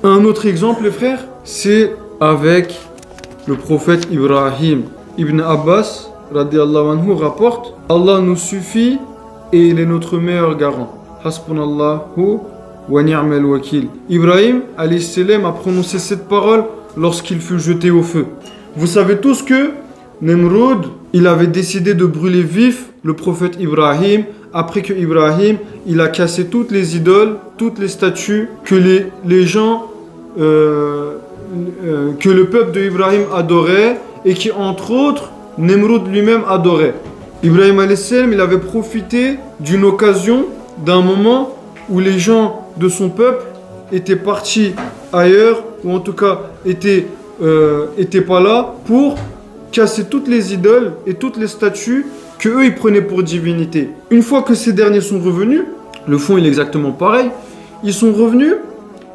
Un autre exemple, les frères, c'est avec le prophète Ibrahim. Ibn Abbas, radiallahu anhu, rapporte: Allah nous suffit et il est notre meilleur garant. Hasbunallahu wa ni'mal wakil. Ibrahim, alayhi salam, a prononcé cette parole lorsqu'il fut jeté au feu. Vous savez tous que Nemrod, il avait décidé de brûler vif le prophète Ibrahim après que Ibrahim, il a cassé toutes les idoles, toutes les statues que les gens, que le peuple de Ibrahim adorait et qui, entre autres, Nemrod lui-même adorait. Ibrahim alayhi salam, il avait profité d'une occasion, d'un moment où les gens de son peuple étaient partis ailleurs, ou en tout cas étaient pas là, pour casser toutes les idoles et toutes les statues que eux ils prenaient pour divinité. Une fois que ces derniers sont revenus, le fond il est exactement pareil, ils sont revenus,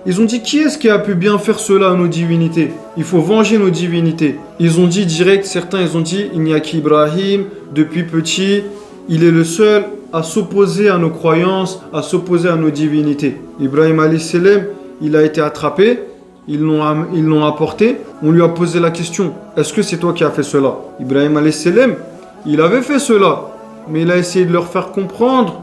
ils ont dit: qui est-ce qui a pu bien faire cela à nos divinités? Il faut venger nos divinités. Ils ont dit direct, certains ils ont dit: il n'y a qu'Ibrahim, depuis petit, il est le seul à s'opposer à nos croyances, à s'opposer à nos divinités. Ibrahim alayhi salam, il a été attrapé, ils l'ont apporté, on lui a posé la question: est-ce que c'est toi qui as fait cela? Ibrahim alayhi salam, il avait fait cela, mais il a essayé de leur faire comprendre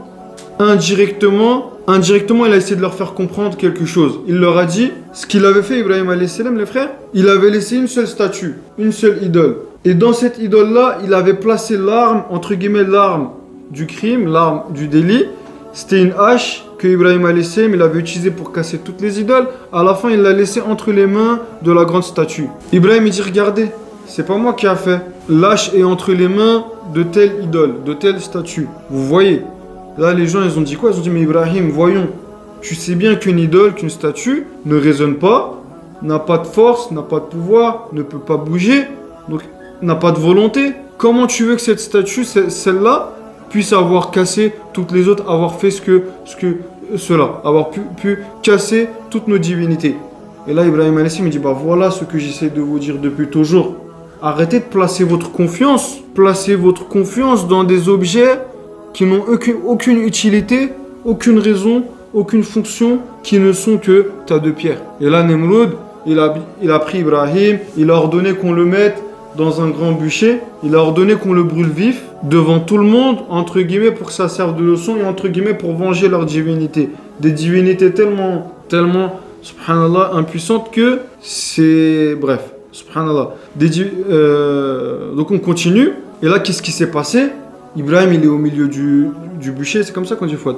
indirectement, il a essayé de leur faire comprendre quelque chose. Il leur a dit ce qu'il avait fait, Ibrahim alayhi salam, les frères. Il avait laissé une seule statue, une seule idole. Et dans cette idole-là, il avait placé l'arme, entre guillemets l'arme du crime, l'arme du délit. C'était une hache que Ibrahim alayhi salam, il avait utilisée pour casser toutes les idoles. À la fin, il l'a laissée entre les mains de la grande statue. Ibrahim, il dit: regardez, c'est pas moi qui a fait. L'hache est entre les mains de telle idole, de telle statue. Vous voyez? Là, les gens, ils ont dit quoi? Ils ont dit: mais Ibrahim, voyons, tu sais bien qu'une idole, qu'une statue ne raisonne pas, n'a pas de force, n'a pas de pouvoir, ne peut pas bouger, donc n'a pas de volonté. Comment tu veux que cette statue, celle-là, puisse avoir cassé toutes les autres, avoir fait cela, avoir pu casser toutes nos divinités? Et là, Ibrahim alayhi salam, il dit: bah voilà ce que j'essaie de vous dire depuis toujours. Arrêtez de placer votre confiance dans des objets qui n'ont aucune utilité, aucune raison, aucune fonction, qui ne sont que tas de pierres. Et là, Nemrod, il a pris Ibrahim, il a ordonné qu'on le mette dans un grand bûcher, il a ordonné qu'on le brûle vif, devant tout le monde, entre guillemets, pour que ça serve de leçon, et entre guillemets, pour venger leur divinité. Des divinités tellement, subhanallah, impuissantes que c'est... Bref, subhanallah. Donc on continue, et là, qu'est-ce qui s'est passé? Ibrahim, il est au milieu du bûcher, c'est comme ça qu'on dit Fouad.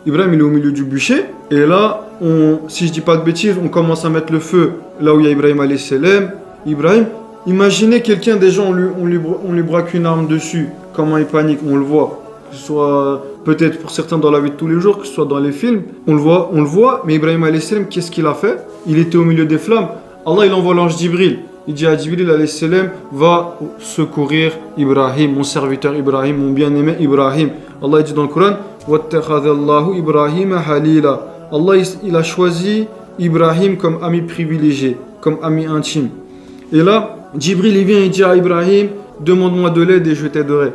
Ibrahim, il est au milieu du bûcher, et là, si je dis pas de bêtises, on commence à mettre le feu là où il y a Ibrahim alayhi salam. Ibrahim, imaginez quelqu'un, déjà on lui braque une arme dessus, comment il panique, on le voit. Que ce soit peut-être pour certains dans la vie de tous les jours, que ce soit dans les films, on le voit, mais Ibrahim alayhi salam, qu'est-ce qu'il a fait? Il était au milieu des flammes. Allah, il envoie l'ange Jibril. Il dit à Jibril alayhi salam: va secourir Ibrahim, mon serviteur Ibrahim, mon bien-aimé Ibrahim. Allah, il dit dans le Coran: wattakhadallahu Ibrahim halila. Allah, il a choisi Ibrahim comme ami privilégié, comme ami intime. Et là, Jibril, il vient, il dit à Ibrahim: demande-moi de l'aide et je t'aiderai.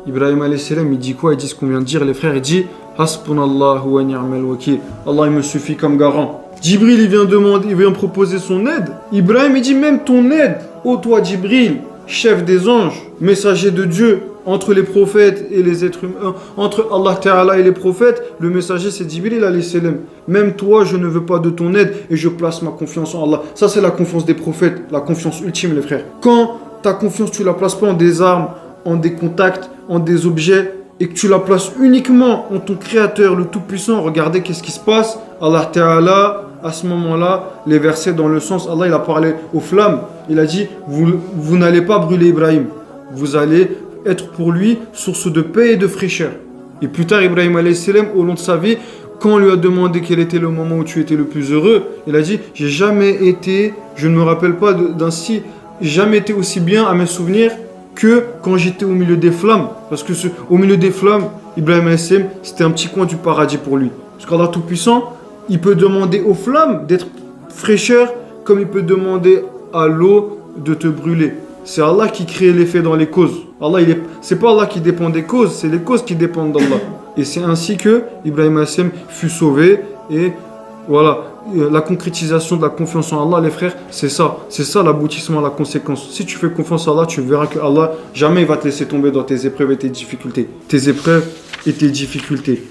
Ibrahim alayhi salam, il dit quoi? Il dit ce qu'on vient de dire, les frères. Il dit: hasbunallahu wa ni'mal wakil. Allah, il me suffit comme garant. Jibril, il vient proposer son aide. Ibrahim, il dit: même ton aide, ô toi Jibril, chef des anges, messager de Dieu, entre les prophètes et les êtres humains, entre Allah Ta'ala et les prophètes, le messager c'est Jibril alayhi salam. Même toi, je ne veux pas de ton aide et je place ma confiance en Allah. Ça, c'est la confiance des prophètes, la confiance ultime, les frères. Quand ta confiance, tu la places pas en des armes, en des contacts, en des objets, et que tu la places uniquement en ton Créateur, le Tout-Puissant, regardez qu'est-ce qui se passe. Allah Ta'ala, à ce moment-là, les versets dans le sens, Allah il a parlé aux flammes, il a dit: vous n'allez pas brûler Ibrahim, vous allez être pour lui source de paix et de fraîcheur. Et plus tard, Ibrahim alayhi salam, au long de sa vie, quand on lui a demandé quel était le moment où tu étais le plus heureux, il a dit: j'ai jamais été, je ne me rappelle pas jamais été aussi bien à mes souvenirs que quand j'étais au milieu des flammes. Parce que au milieu des flammes, Ibrahim alayhi salam, c'était un petit coin du paradis pour lui. Parce qu'Allah Tout-Puissant, il peut demander aux flammes d'être fraîcheur, comme il peut demander à l'eau de te brûler. C'est Allah qui crée l'effet dans les causes. C'est pas Allah qui dépend des causes, c'est les causes qui dépendent d'Allah. Et c'est ainsi que Ibrahim alayhi salam fut sauvé. Et voilà. la concrétisation de la confiance en Allah, les frères, c'est ça. C'est ça l'aboutissement, la conséquence. Si tu fais confiance en Allah, tu verras que Allah, jamais il va te laisser tomber dans tes épreuves et tes difficultés. Tes épreuves et tes difficultés.